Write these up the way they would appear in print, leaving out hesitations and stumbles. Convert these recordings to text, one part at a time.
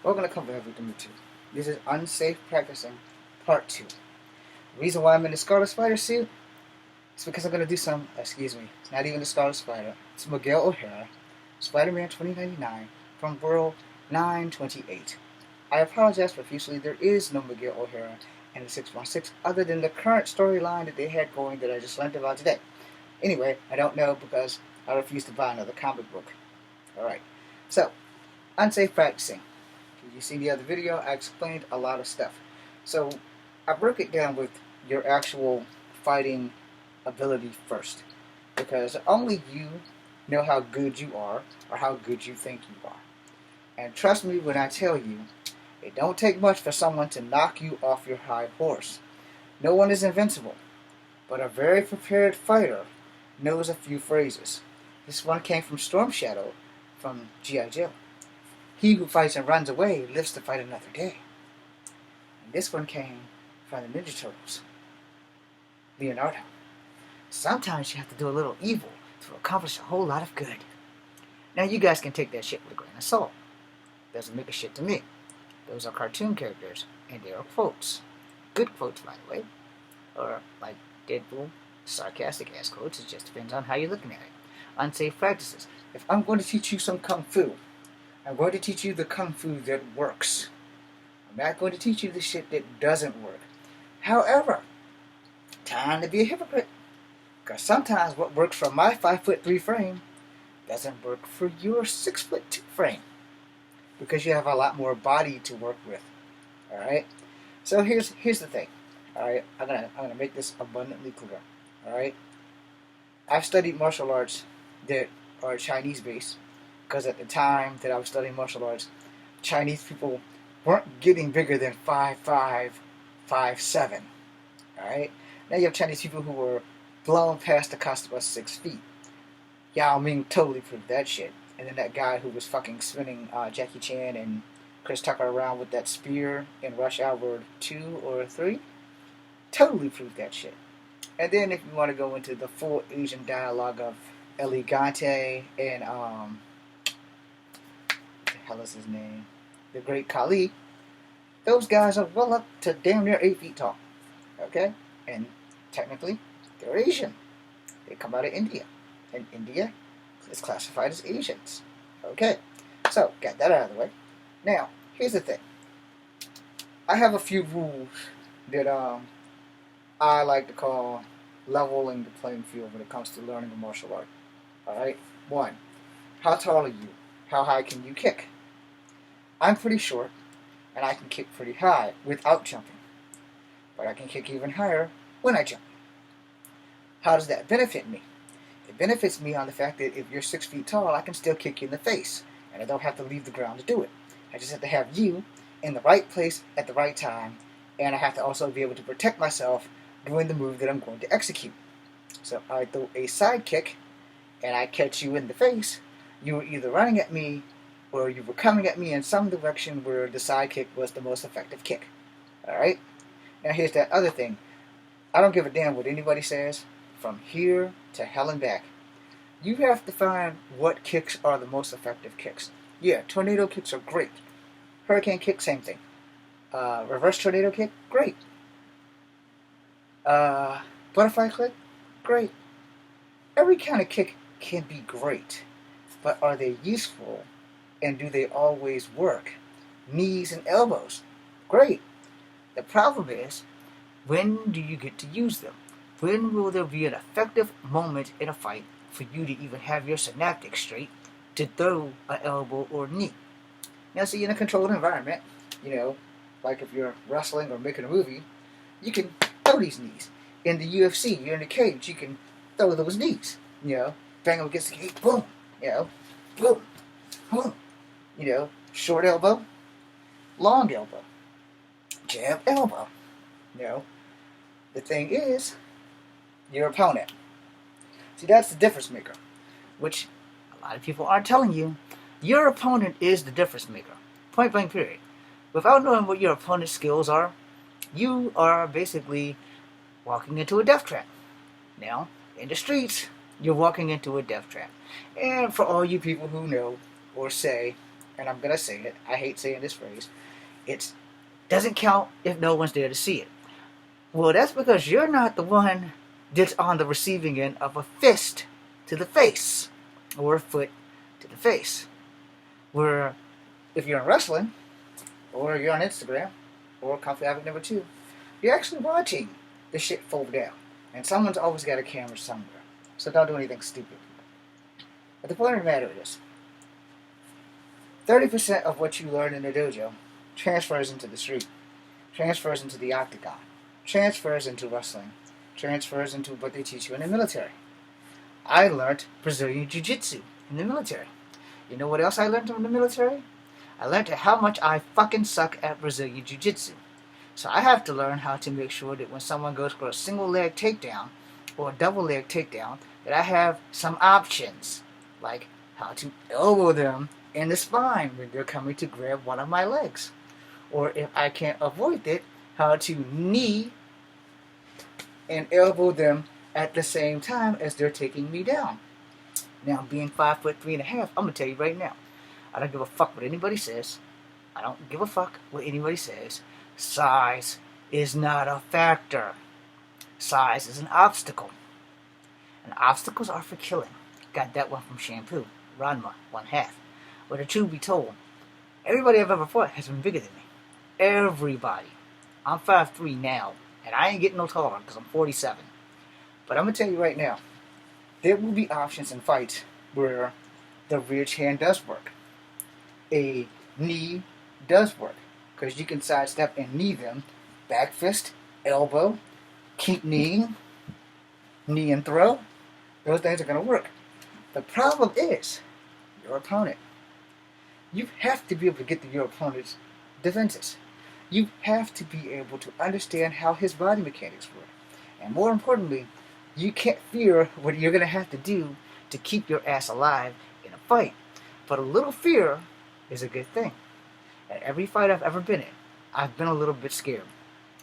we're going to cover everything with you. This is Unsafe Practicing Part 2. The reason why I'm in the Scarlet Spider suit is because I'm going to do some, it's not even the Scarlet Spider, it's Miguel O'Hara, Spider-Man 2099, from World 928. I apologize profusely, there is no Miguel O'Hara in the 616 other than the current storyline that they had going that I just learned about today. Anyway, I don't know because I refuse to buy another comic book. Alright, so, Unsafe Practicing. If you see the other video, I explained a lot of stuff. So, I broke it down with your actual fighting ability first. Because only you know how good you are, or how good you think you are. And trust me when I tell you, it don't take much for someone to knock you off your high horse. No one is invincible, but a very prepared fighter knows a few phrases. This one came from Storm Shadow from G.I. Joe. He who fights and runs away lives to fight another day. And this one came from the Ninja Turtles. Leonardo. Sometimes you have to do a little evil to accomplish a whole lot of good. Now you guys can take that shit with a grain of salt. Doesn't make a shit to me. Those are cartoon characters, and they are quotes. Good quotes, by the way. Or, like Deadpool, sarcastic ass quotes. It just depends on how you're looking at it. Unsafe practices. If I'm going to teach you some Kung Fu, I'm going to teach you the Kung Fu that works. I'm not going to teach you the shit that doesn't work. However, time to be a hypocrite. Because sometimes what works for my 5'3" frame doesn't work for your 6'2" frame. Because you have a lot more body to work with. Alright? So here's the thing. Alright? I'm gonna make this abundantly clear. Alright? I've studied martial arts that are Chinese based. Because at the time that I was studying martial arts, Chinese people weren't getting bigger than 5'5", 5'7". Alright? Now you have Chinese people who were blown past the cost of 6 feet. Yao Ming totally proved that shit. And then that guy who was fucking spinning Jackie Chan and Chris Tucker around with that spear in Rush Hour 2 or 3 totally proved that shit. And then if you want to go into the full Asian dialogue of Elegante and what the hell is his name? The Great Khali, those guys are well up to damn near 8 feet tall. Okay? And technically, they're Asian. They come out of India. And India is classified as Asians. Okay, so got that out of the way. Now, here's the thing. I have a few rules that I like to call leveling the playing field when it comes to learning a martial art. Alright? 1. How tall are you? How high can you kick? I'm pretty short, and I can kick pretty high without jumping. But I can kick even higher when I jump. How does that benefit me? It benefits me on the fact that if you're 6 feet tall, I can still kick you in the face. And I don't have to leave the ground to do it. I just have to have you in the right place at the right time. And I have to also be able to protect myself doing the move that I'm going to execute. So I throw a side kick, and I catch you in the face. You were either running at me, or you were coming at me in some direction where the side kick was the most effective kick. Alright? Now here's that other thing. I don't give a damn what anybody says. From here to hell and back. You have to find what kicks are the most effective kicks. Yeah, tornado kicks are great. Hurricane kick, same thing. Reverse tornado kick, great. Butterfly kick, great. Every kind of kick can be great. But are they useful? And do they always work? Knees and elbows, great. The problem is, when do you get to use them? When will there be an effective moment in a fight for you to even have your synaptics straight to throw an elbow or knee? Now, see, in a controlled environment, you know, like if you're wrestling or making a movie, you can throw these knees. In the UFC, you're in a cage, you can throw those knees. You know, bang them against the cage, boom. You know, boom, boom. You know, short elbow, long elbow, jab elbow. You know, the thing is, your opponent. See, that's the difference maker, which a lot of people aren't telling you. Your opponent is the difference maker. Point blank period. Without knowing what your opponent's skills are, you are basically walking into a death trap. Now, in the streets, you're walking into a death trap. And for all you people who know or say, and I'm going to say it, I hate saying this phrase, it doesn't count if no one's there to see it. Well, that's because you're not the one that's on the receiving end of a fist to the face or a foot to the face. Where if you're in wrestling or you're on Instagram or Coffee Havoc number 2, you're actually watching the shit fold down. And someone's always got a camera somewhere. So don't do anything stupid. But the point of the matter is, 30% of what you learn in the dojo transfers into the street, transfers into the octagon, transfers into wrestling, transfers into what they teach you in the military. I learned Brazilian Jiu-Jitsu in the military. You know what else I learned from the military? I learned how much I fucking suck at Brazilian Jiu-Jitsu. So I have to learn how to make sure that when someone goes for a single leg takedown or a double leg takedown, that I have some options, like how to elbow them in the spine when they're coming to grab one of my legs. Or if I can't avoid it, how to knee and elbow them at the same time as they're taking me down. Now, being 5'3.5", I'm gonna tell you right now, I don't give a fuck what anybody says. I don't give a fuck what anybody says. Size is not a factor. Size is an obstacle. And obstacles are for killing. Got that one from Shampoo, Ranma, 1/2. But the truth be told, everybody I've ever fought has been bigger than me. Everybody. I'm 5'3" now, and I ain't getting no taller because I'm 47. But I'm gonna tell you right now, there will be options in fights where the rear hand does work. A knee does work, because you can sidestep and knee them. Back fist, elbow, keep kneeing, knee and throw. Those things are going to work. The problem is your opponent. You have to be able to get to your opponent's defenses. You have to be able to understand how his body mechanics work. And more importantly, you can't fear what you're going to have to do to keep your ass alive in a fight. But a little fear is a good thing. At every fight I've ever been in, I've been a little bit scared.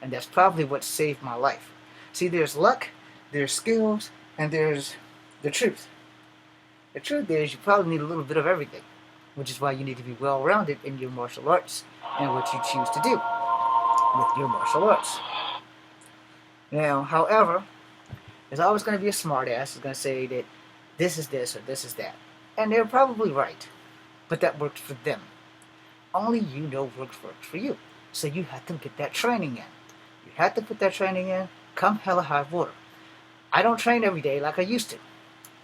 And that's probably what saved my life. See, there's luck, there's skills, and there's the truth. The truth is you probably need a little bit of everything, which is why you need to be well-rounded in your martial arts and what you choose to do with your martial arts. Now, however, there's always going to be a smartass who's going to say that this is this or this is that. And they're probably right. But that worked for them. Only you know what works for you. So you have to get that training in. You have to put that training in, come hella high water. I don't train every day like I used to.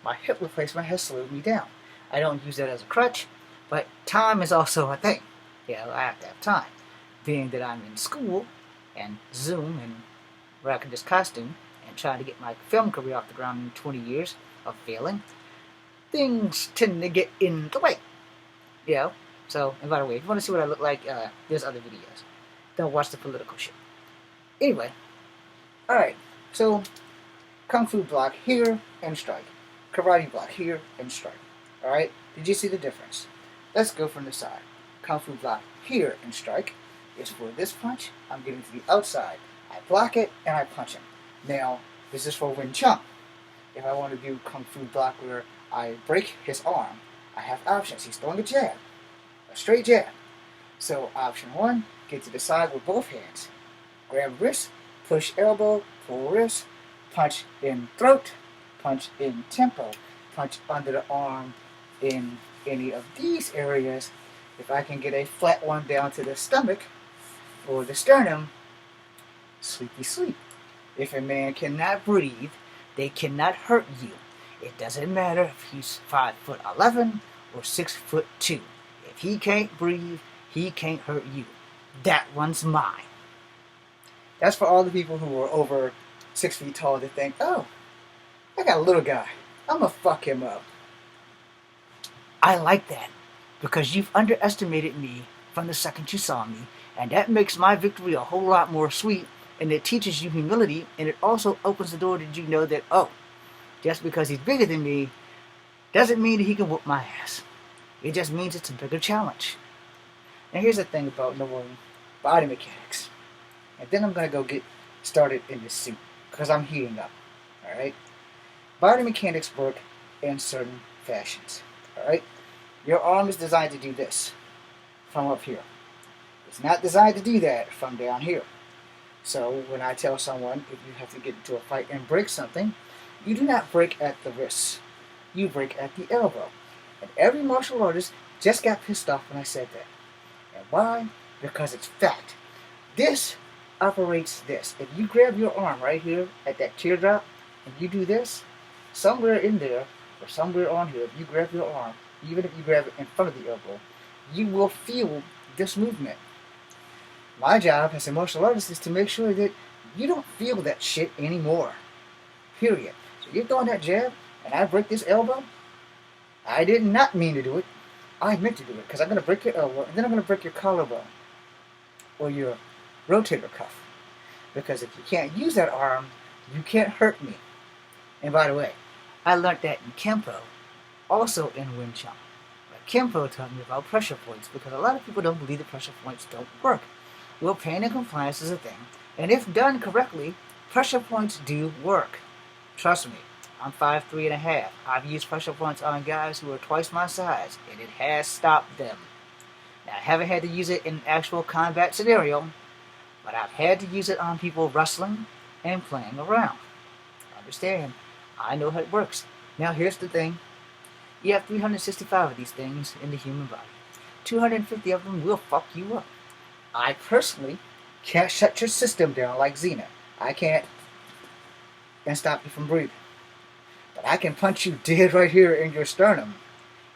My hip replacement has slowed me down. I don't use that as a crutch, but time is also a thing. Yeah, I have to have time. Being that I'm in school, and Zoom, and rocking this costume, and trying to get my film career off the ground in 20 years of failing, things tend to get in the way. You know? So, and by the way, if you want to see what I look like, there's other videos. Don't watch the political shit. Anyway, alright, so Kung Fu block here and strike. Karate block here and strike. Alright, did you see the difference? Let's go from the side. Kung Fu block here and strike is for this punch. I'm getting to the outside. I block it and I punch him. Now, this is for Wing Chun. If I want to do Kung Fu block where I break his arm, I have options. He's throwing a jab. A straight jab. So option 1, get to the side with both hands. Grab wrist, push elbow, pull wrist, punch in throat, punch in tempo, punch under the arm in any of these areas. If I can get a flat one down to the stomach or the sternum, sleepy sleep. If a man cannot breathe, they cannot hurt you. It doesn't matter if he's 5'11" or 6'2". If he can't breathe, he can't hurt you. That one's mine. That's for all the people who are over 6 feet tall that think, oh, I got a little guy. I'm gonna fuck him up. I like that because you've underestimated me from the second you saw me, and that makes my victory a whole lot more sweet, and it teaches you humility, and it also opens the door that you know that, oh, just because he's bigger than me doesn't mean that he can whoop my ass. It just means it's a bigger challenge. Now here's the thing about knowing body mechanics. And then I'm going to go get started in this suit because I'm heating up. Alright? Body mechanics work in certain fashions. Alright? Your arm is designed to do this. from up here. It's not designed to do that from down here. So when I tell someone if you have to get into a fight and break something, you do not break at the wrist. You break at the elbow. And every martial artist just got pissed off when I said that. And why? Because it's fact. This operates this. If you grab your arm right here at that teardrop and you do this, somewhere in there or somewhere on here, if you grab your arm, even if you grab it in front of the elbow, you will feel this movement. My job as a martial artist is to make sure that you don't feel that shit anymore. Period. So you're throwing that jab and I break this elbow, I did not mean to do it. I meant to do it because I'm going to break your elbow and then I'm going to break your collarbone or your rotator cuff. Because if you can't use that arm, you can't hurt me. And by the way, I learned that in Kempo, also in Wing Chun. Kempo taught me about pressure points because a lot of people don't believe that pressure points don't work. Well, pain and compliance is a thing, and if done correctly, pressure points do work. Trust me, I'm 5'3½". I've used pressure points on guys who are twice my size, and it has stopped them. Now, I haven't had to use it in an actual combat scenario, but I've had to use it on people wrestling and playing around. Understand, I know how it works. Now, here's the thing. You have 365 of these things in the human body. 250 of them will fuck you up. I personally can't shut your system down like Xena. I can't and stop you from breathing. But I can punch you dead right here in your sternum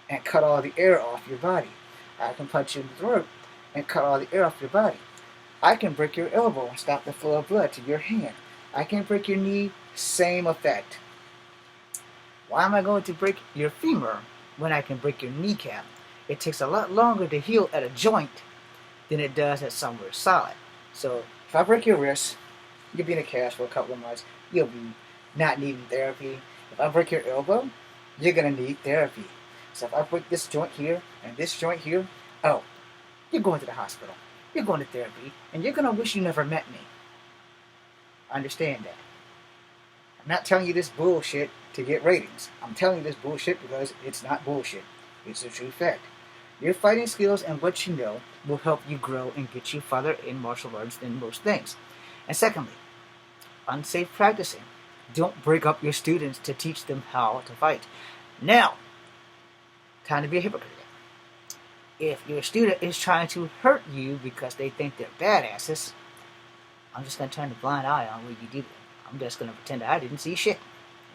and cut all the air off your body. I can punch you in the throat and cut all the air off your body. I can break your elbow and stop the flow of blood to your hand. I can break your knee, same effect. Why am I going to break your femur when I can break your kneecap? It takes a lot longer to heal at a joint than it does at somewhere solid. So if I break your wrist, you'll be in a cast for a couple of months. You'll be not needing therapy. If I break your elbow, you're going to need therapy. So if I break this joint here and this joint here, oh, you're going to the hospital. You're going to therapy, and you're going to wish you never met me. Understand that. I'm not telling you this bullshit to get ratings. I'm telling you this bullshit because it's not bullshit. It's a true fact. Your fighting skills and what you know will help you grow and get you farther in martial arts than most things. And secondly, unsafe practicing. Don't break up your students to teach them how to fight. Now, time to be a hypocrite. If your student is trying to hurt you because they think they're badasses, I'm just going to turn a blind eye on what you do. I'm just going to pretend I didn't see shit.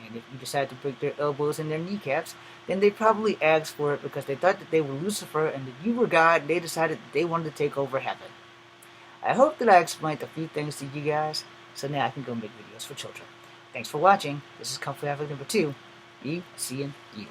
And if you decide to break their elbows and their kneecaps, then they probably asked for it because they thought that they were Lucifer and that you were God and they decided that they wanted to take over heaven. I hope that I explained a few things to you guys, so now I can go make videos for children. Thanks for watching. This is Kung Fu Athlete number 2. Be seeing you.